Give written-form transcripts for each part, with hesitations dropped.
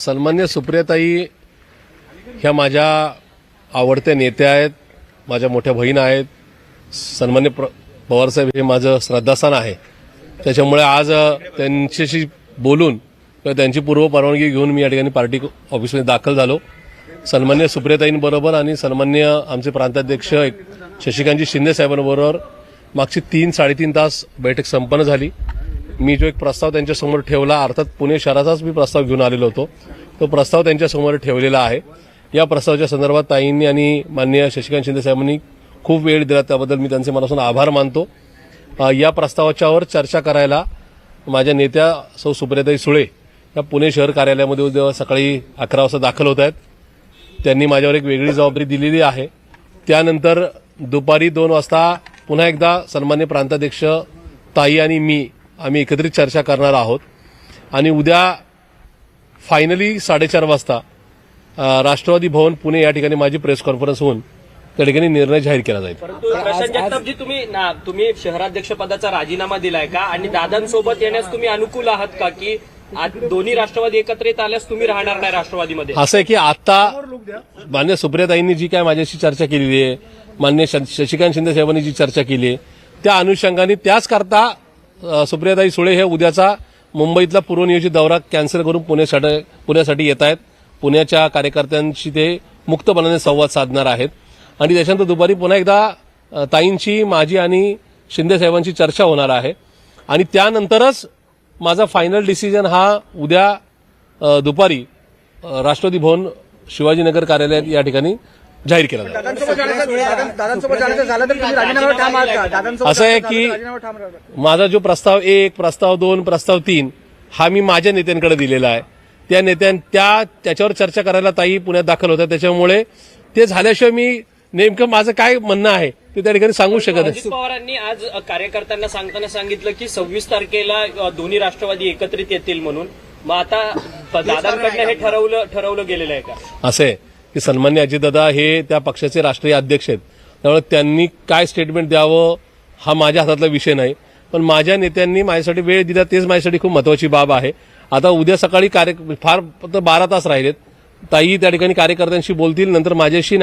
सन्मान्य सुप्रियाताई ह्या माझ्या आवडत्या नेत्या आहेत, माझ्या मोठ्या बहीण आहेत. सन्मान्य पवारसाहेब हे माझं श्रद्धास्थान आहे. त्याच्यामुळे आज त्यांच्याशी बोलून किंवा त्यांची पूर्व परवानगी घेऊन मी या ठिकाणी पार्टी ऑफिसमध्ये दाखल झालो. सन्मान्य सुप्रियाताईंबरोबर आणि सन्मान्य आमचे प्रांताध्यक्ष शशिकांतजी शिंदे साहेबांबरोबर मागची 3-3.5 तास बैठक संपन्न झाली. मी जो एक प्रस्ताव त्यांच्यासमोर ठेवला, अर्थात पुणे शहराचाच मी प्रस्ताव घेऊन आलेलो होतो, तो प्रस्ताव त्यांच्यासमोर ठेवलेला आहे. या प्रस्तावाच्या संदर्भात ताईंनी आणि माननीय शशिकांत शिंदे साहेबांनी खूप वेळ दिला, त्याबद्दल मी त्यांचे मनापासून आभार मानतो. या प्रस्तावाच्यावर चर्चा करायला माझ्या नेत्या सौ सुप्रियाताई सुळे या पुणे शहर कार्यालयामध्ये उद्या सकाळी 11 वाजता दाखल होत आहेत. त्यांनी माझ्यावर एक वेगळी जबाबदारी दिलेली आहे. त्यानंतर दुपारी 2 वाजता पुन्हा एकदा सन्मान्य प्रांताध्यक्ष ताई आणि आम्ही एकत्रित चर्चा करणार आहोत आणि उद्या फायनली 4:30 वाजता राष्ट्रवादी भवन पुणे या ठिकाणी माझी प्रेस कॉन्फरन्स होऊन त्या ठिकाणी निर्णय जाहीर केला जाईल. परंतु प्रशांत जगतापजी, तुम्ही शहराध्यक्ष पदाचा राजीनामा दिलाय का आणि दादांसोबत येण्यास तुम्ही अनुकूल आहात का, की आज दोन्ही राष्ट्रवादी एकत्रित आल्यास तुम्ही राहणार नाही राष्ट्रवादीमध्ये? असं आहे की आता मान्य सुप्रियाताईंनी जी काय माझ्याशी चर्चा केलेली आहे, मान्य शशिकांत शिंदे साहेबांनी जी चर्चा केली आहे, त्या अनुषंगाने त्याच करता सुप्रियाताई सुळे हे उद्याचा मुंबईतला पूर्वनियोजित दौरा कॅन्सल करून पुण्यासाठी येत आहेत. पुण्याच्या कार्यकर्त्यांशी ते मुक्तपणाने संवाद साधणार आहेत आणि त्याच्यानंतर दुपारी पुन्हा एकदा ताईंची, माझी आणि शिंदे साहेबांची चर्चा होणार आहे आणि त्यानंतरच माझा फायनल डिसिजन हा उद्या दुपारी राष्ट्रवादी भवन शिवाजीनगर कार्यालयात या ठिकाणी जाहीर केला जाईल. असं आहे की माझा जो प्रस्ताव 1, प्रस्ताव 2, प्रस्ताव 3 हा मी माझ्या नेत्यांकडे दिलेला आहे. त्या त्याच्यावर चर्चा करायला ताई पुण्यात दाखल होत्या. त्याच्यामुळे ते झाल्याशिवाय मी नेमकं माझं काय म्हणणं आहे ते त्या ठिकाणी सांगू शकत नाही. अजित पवारांनी आज कार्यकर्त्यांना सांगताना सांगितलं की 26 तारखेला दोन्ही राष्ट्रवादी एकत्रित येतील म्हणून. मग आता दादांकडनं हे ठरवलं गेलेलं आहे का? असं आहे की सन्मान्य अजितदादा हे त्या पक्षाचे राष्ट्रीय अध्यक्ष आहेत, त्यामुळे त्यांनी काय स्टेटमेंट द्यावं हा माझ्या हातातला विषय नाही. पण माझ्या नेत्यांनी माझ्यासाठी वेळ दिला, तेच माझ्यासाठी खूप महत्वाची बाब आहे. आता उद्या सकाळी फार 12 तास राहिलेत. ताई त्या ठिकाणी कार्यकर्त्यांशी बोलतील, नंतर माझ्याशी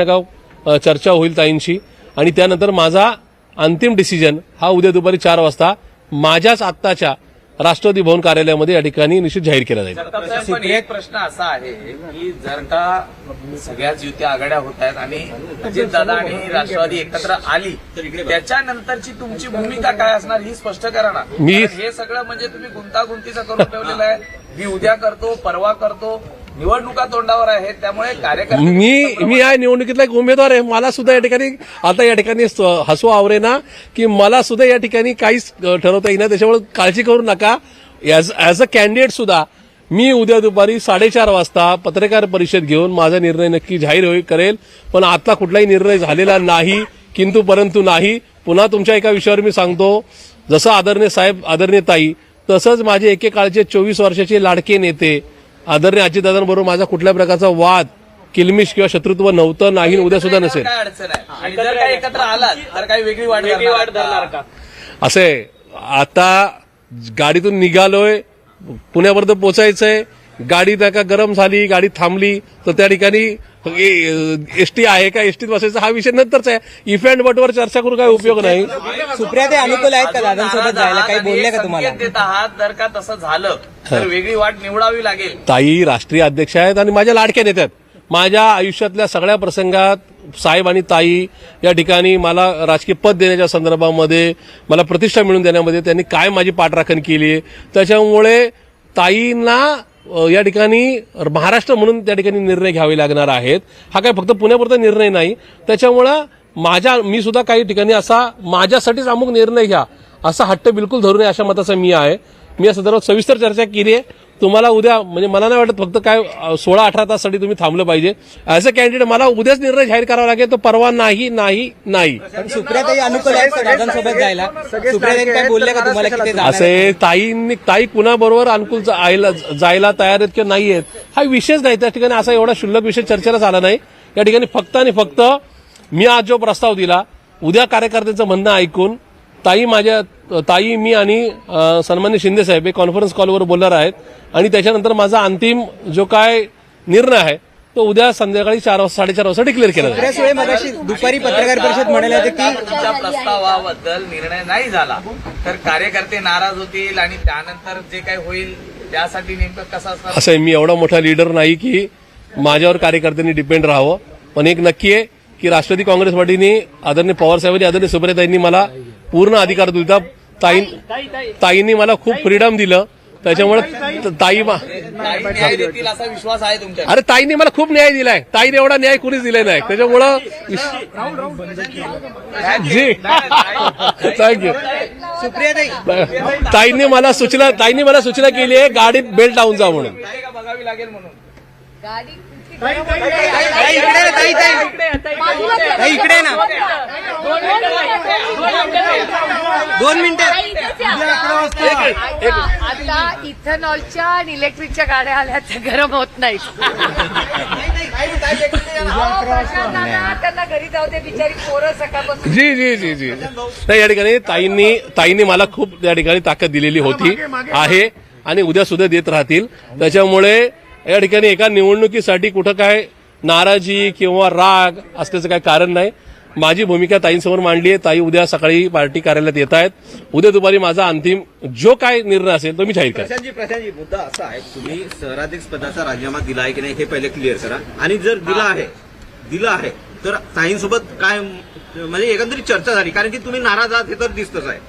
चर्चा होईल ताईंशी आणि त्यानंतर माझा अंतिम डिसिजन हा उद्या दुपारी 4 वाजता माझ्याच आत्ताच्या राष्ट्रवादी भवन कार्यालयामध्ये या ठिकाणी निश्चित जाहीर केला जाईल. पण एक प्रश्न असा आहे की जर का सगळ्याच युती आघाड्या होत आहेत आणि अजितदादा आणि राष्ट्रवादी एकत्र आली, त्याच्यानंतरची तुमची भूमिका काय असणार ही स्पष्ट करा ना. हे सगळं म्हणजे तुम्ही गुंतागुंतीचं करून ठेवलेलं आहे. मी उद्या करतो, परवा करतो, निवडणुका तोंडावर आहेत, त्यामुळे कार्यकर्ते मी या निवडणुकीतला एक उमेदवार आहे. मला सुद्धा या ठिकाणी आता या ठिकाणी हसू आवरे ना की मला सुद्धा या ठिकाणी काहीच ठरवता येईना. त्याच्यामुळे काळजी करू नका. ऍज अ कॅन्डिडेट सुद्धा मी उद्या दुपारी 4:30 वाजता पत्रकार परिषद घेऊन माझा निर्णय नक्की जाहीर करेल. पण आता कुठलाही निर्णय झालेला नाही, किंतु परंतु नाही. पुन्हा तुमच्या एका विषयावर मी सांगतो, जसं आदरणीय साहेब, आदरणीय ताई, तसंच माझे एकेकाळचे 24 वर्षाचे लाडके नेते आदरणीय अजितदादांबरोबर माझा कुठल्या प्रकारचा वाद, किलमिश किंवा शत्रुत्व नव्हतं, नाही, उद्या सुद्धा नसेल. काय अडचण आहे आणि जर काही एकत्र आलात तर काही वेगळी वाढ धरणार का? असे आता गाडीतून निघालोय, पुण्यापर्यंत पोचायचंय, गाडी का गरम झाली, गाडी थांबली तर त्या ठिकाणी एसटी आहे का, एसटीत बसायचं हा विषय नंतरचा आहे. इफ अँड बटवर चर्चा करून काय उपयोग नाही. सुप्रिया ते अनुकूल आहेत का दादांसोबत जायला? काही बोलले का तुम्हाला? देत आहात, जर का तसं झालं तर वेगळी वाट निवडावी लागेल. ताई राष्ट्रीय अध्यक्ष आहेत आणि माझ्या लाडक्या नेत्यात. माझ्या आयुष्यातल्या सगळ्या प्रसंगात साहेब आणि ताई या ठिकाणी मला राजकीय पद देण्याच्या संदर्भामध्ये, मला प्रतिष्ठा मिळवून देण्यामध्ये त्यांनी काय माझी पाठराखण केली आहे. त्याच्यामुळे ताईंना या ठिकाणी महाराष्ट्र म्हणून त्या ठिकाणी निर्णय घ्यावे लागणार आहेत. हा काय फक्त पुण्यापुरता निर्णय नाही. त्याच्यामुळं मी सुद्धा काही ठिकाणी असा माझ्यासाठीच अमुक निर्णय घ्या असा हट्ट बिलकुल धरू नये अशा मताचा मी आहे. मी या संदर्भात सविस्तर चर्चा केली आहे. तुम्हाला उद्या म्हणजे मला नाही वाटत फक्त काय 16-18 ताससाठी तुम्ही थांबलं पाहिजे. ॲज अ कॅन्डिडेट मला उद्याच निर्णय जाहीर करावा लागेल, तो परवा नाही. सुप्रियाताई अनुकूल आहेत का दादांसोबत जायला? सुप्रियाताई काय बोलले का तुम्हाला की ते असे ताई कुणाबरोबर अनुकूल जायला तयार आहेत किंवा नाही आहेत हा विषयच नाही. त्या ठिकाणी असा एवढा क्षुल्लक विषय चर्चेला झाला नाही. या ठिकाणी फक्त आणि फक्त मी आज जो प्रस्ताव दिला, उद्या कार्यकर्त्यांचं म्हणणं ऐकून ताई मी आणि सन्मान्य शिंदे साहेब हे कॉन्फरन्स कॉलवर बोलणार आहेत आणि त्याच्यानंतर माझा अंतिम जो काय निर्णय आहे तो उद्या संध्याकाळी 4-4:30 वाजता डिक्लेअर केला जाईल. सुप्रिया सुळे मगाशी दुपारी पत्रकार परिषद म्हणाले होते की तुमच्या प्रस्तावाबद्दल निर्णय नाही झाला तर कार्यकर्ते नाराज होतील आणि त्यानंतर जे काही होईल त्यासाठी नेमकं कसं असणार? असं आहे, मी एवढा मोठा लीडर नाही की माझ्यावर कार्यकर्त्यांनी डिपेंड राहावं, पण एक नक्की आहे की राष्ट्रवादी काँग्रेस पार्टीने आदरणीय पवारसाहेबांनी आदरणीय सुप्रियाताईंनी मला पूर्ण अधिकार दिला. ताईंनी मला खूप फ्रीडम दिलं, त्याच्यामुळे ताई न्याय देतील असा विश्वास आहे तुमच्या? अरे ताईंनी मला खूप न्याय दिलाय. ताईने एवढा न्याय कुणीच दिलाय नाही, त्याच्यामुळं जी थँक्यू. सुप्रियाताई ताईंनी मला सूचना केली आहे गाडीत बेल्ट लावून जा म्हणून. ताई का बघावी लागेल म्हणून. ताई इकडे ना, ताई इकडे ना 2 मिनिटं. आता इथेनॉलच्या आणि इलेक्ट्रिकच्या गाड्या आल्या त्या गरम होत नाहीत. त्यांना घरी जाऊ दे, बिचारी पोरं सकाळपासून. जी नाही, या ठिकाणी ताईंनी मला खूप या ठिकाणी ताकद दिलेली होती आहे आणि उद्या सुद्धा देत राहतील. त्याच्यामुळे या ठिकाणी एका निवडणुकीसाठी कुठं काय नाराजी किंवा राग असल्याचं काय कारण नाही. माझी भूमिका ताईंसमोर मांडली आहे. ताई उद्या सकाळी पार्टी कार्यालयात येत आहेत. उद्या दुपारी माझा अंतिम जो काय निर्णय असेल तो मी जाहीर करेन. प्रशांतजी मुद्दा असा आहे, तुम्ही शहराध्यक्ष पदाचा राजीनामा दिला आहे की नाही हे पहिले क्लिअर करा. आणि जर दिला आहे तर ताईंसोबत काय म्हणजे एकंदरीत चर्चा झाली, कारण की तुम्ही नाराज आहात हे तर दिसतच आहे.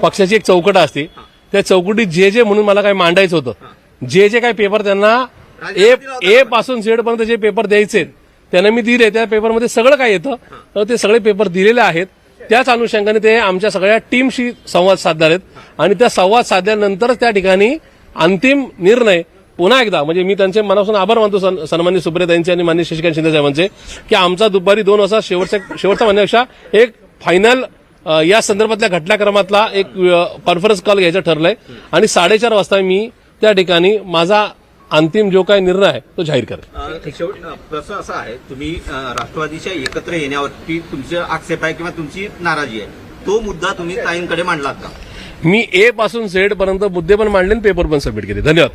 पक्षाची एक चौकट असते, त्या चौकटीत जे म्हणून मला काय मांडायचं होतं, जे काय पेपर त्यांना ए पासून झेड पर्यंत जे पेपर द्यायचे त्यांना मी दिले. त्या पेपरमध्ये सगळं काय येतं, तर ते सगळे पेपर दिलेले आहेत. त्याच अनुषंगाने ते आमच्या सगळ्या टीमशी संवाद साधणार आहेत आणि त्या संवाद साधल्यानंतरच त्या ठिकाणी अंतिम निर्णय पुन्हा एकदा म्हणजे मी त्यांचे मनापासून आभार मानतो सन्मान्य सुप्रियाताईंचे आणि मान्य शशिकांत शिंदे साहेबांचे की आमचा दुपारी 2 वाजता शेवटचा म्हणण्यापेक्षा एक फायनल या संदर्भातल्या घटनाक्रमातला एक कॉन्फरन्स कॉल घ्यायचं ठरलंय आणि 4:30 वाजता मी त्या ठिकाणी माझा अंतिम जो काही निर्णय आहे तो जाहीर करेल. शेवट प्रश्न असा आहे, तुम्ही राष्ट्रवादीच्या एकत्र येण्यावरती तुमचे आक्षेप आहे किंवा तुमची नाराजी आहे, तो मुद्दा तुम्ही ताईंकडे मांडलात का? मी ए पासून झेड पर्यंत मुद्दे पण मांडले आणि पेपर पण सबमिट केले. धन्यवाद.